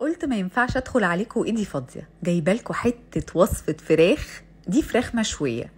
قلت ما ينفعش ادخل عليكم وايدي فاضيه، جايبالكم حته وصفه فراخ. دي فراخ مشويه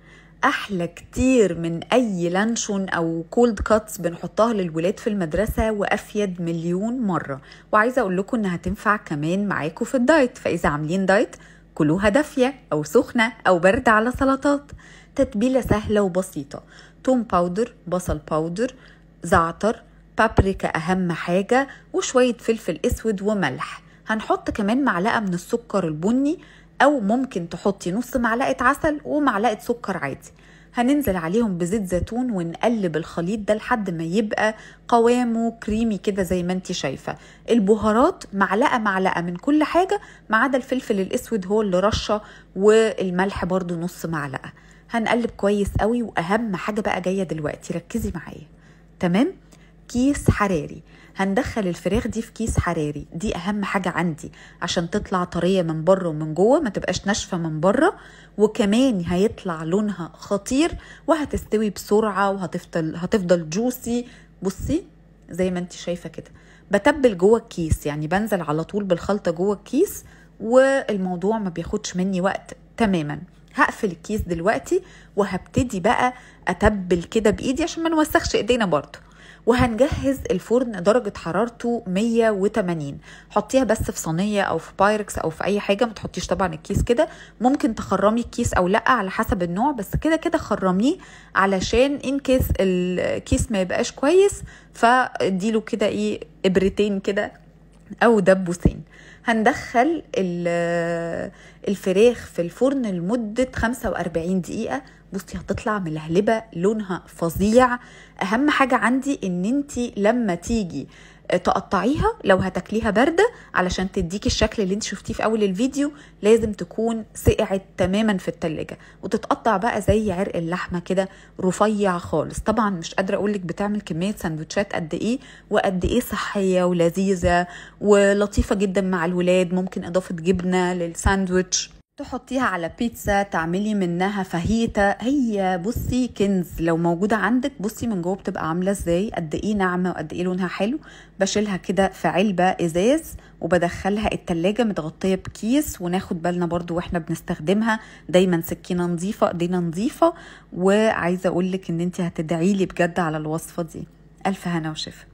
احلى كتير من اي لانشون او كولد كاتس بنحطها للولاد في المدرسه، وافيد مليون مره. وعايزه اقول لكم انها تنفع كمان معاكم في الدايت، فاذا عاملين دايت كلوها دافيه او سخنه او بارده على سلطات. تتبيله سهله وبسيطه: توم باودر، بصل باودر، زعتر، بابريكا اهم حاجه، وشويه فلفل اسود وملح. هنحط كمان معلقه من السكر البني، او ممكن تحطي نص معلقه عسل ومعلقه سكر عادي. هننزل عليهم بزيت زيتون ونقلب الخليط ده لحد ما يبقى قوامه كريمي كده زي ما انتي شايفه. البهارات معلقه معلقه من كل حاجه ما عدا الفلفل الاسود هو اللي رشه، والملح برضو نص معلقه. هنقلب كويس قوي. واهم حاجه بقى جايه دلوقتي، ركزي معايا. تمام؟ كيس حراري. هندخل الفراخ دي في كيس حراري، دي اهم حاجة عندي عشان تطلع طرية من بره ومن جوه، ما تبقاش ناشفة من بره، وكمان هيطلع لونها خطير وهتستوي بسرعة وهتفضل جوسي. بصي زي ما انت شايفة كده. بتبل جوه الكيس، يعني بنزل على طول بالخلطة جوه الكيس، والموضوع ما بياخدش مني وقت تماما. هقفل الكيس دلوقتي وهبتدي بقى اتبل كده بايدي عشان ما نوسخش ايدينا برضو. وهنجهز الفرن درجة حرارته 180. حطيها بس في صينية او في بايركس او في اي حاجة، ما تحطيش طبعا الكيس كده. ممكن تخرمي الكيس او لا على حسب النوع، بس كده كده خرميه علشان ان كيس الكيس ما يبقاش كويس، فاديله كده ايه ابرتين كده او دبوسين. هندخل الفراخ في الفرن لمدة 45 دقيقة. بصي هتطلع ملهلبة، لونها فظيع. اهم حاجة عندي ان انتي لما تيجي تقطعيها، لو هتاكليها باردة علشان تديكي الشكل اللي انت شفتيه في اول الفيديو، لازم تكون سقعت تماما في التلاجة، وتتقطع بقى زي عرق اللحمة كده رفيع خالص. طبعا مش قادرة اقولك بتعمل كمية سندوتشات قد ايه، وقد ايه صحية ولذيذة ولطيفة جدا مع الولاد. ممكن اضافة جبنة للساندوتش، تحطيها على بيتزا، تعملي منها فاهيتا. هي بصي كنز لو موجودة عندك. بصي من جوه بتبقى عاملة ازاي، قد ايه ناعمة وقد ايه لونها حلو. بشيلها كده في علبة ازاز وبدخلها التلاجة متغطية بكيس، وناخد بالنا برضو واحنا بنستخدمها دايما سكينة نظيفة، ايدينا نظيفة. وعايزة اقولك ان انت هتدعيلي بجد على الوصفة دي. الف هنا وشفا.